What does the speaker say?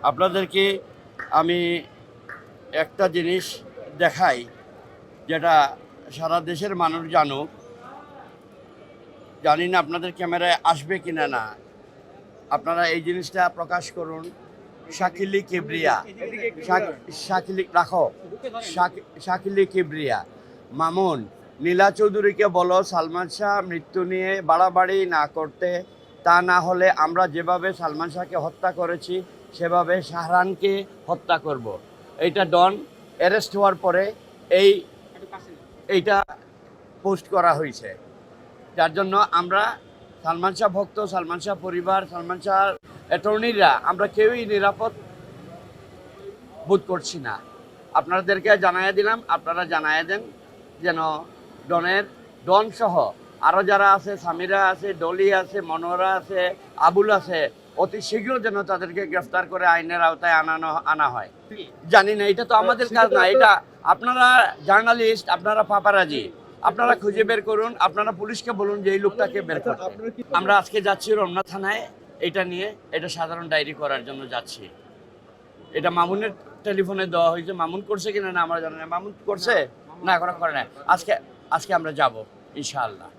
আপনাদেরকে আমি একটা জিনিস দেখাই, যেটা সারা দেশের মানুষ জানুক। জানি না আপনাদের ক্যামেরায় আসবে কিনা না, আপনারা এই জিনিসটা প্রকাশ করুন। শাকিলি কিবরিয়া, শাকিলি রাখো, শাকিলি কিবরিয়া মামুন, নীলা চৌধুরীকে বলো সালমান শাহ মৃত্যু নিয়ে বাড়াবাড়ি না করতে, তা না হলে আমরা যেভাবে সালমান শাহকে হত্যা করেছি সেভাবে শাহরানকে হত্যা করব। এইটা ডন অ্যারেস্ট হওয়ার পরে এইটা পোস্ট করা হয়েছে, যার জন্য আমরা সালমান শাহ ভক্ত, সালমান শাহ পরিবার, সালমান শাহ অ্যাটর্নিরা আমরা কেউই নিরাপদ বোধ করছি না। আপনাদেরকে জানাইয়া দিলাম, আপনারা জানাইয়া দেন যেন ডন সহ আরও যারা আছে, সামিরা আছে, ডলি আছে, মনোহরা আছে, আবুল আছে, অতি শীঘ্র যেন তাদেরকে গ্রেফতার করে আইনের আওতায় আনা হয়। জানি না, এটা তো আমাদের কাজ না, এটা আপনারা জার্নালিস্ট, আপনারা পাপারাজি, আপনারা খুঁজে বের করুন, আপনারা পুলিশকে বলুন যে এই লোকটাকে বের করতে। আমরা আজকে যাচ্ছি রমনা থানায়, এটা নিয়ে এটা সাধারণ ডায়েরি করার জন্য যাচ্ছি। এটা মামুনের টেলিফোনে দেওয়া হয়েছে, মামুন করছে কিনা না আমরা জানি না। মামুন করছে না, এখনো করে না। আজকে আমরা যাব ইনশাআল্লাহ।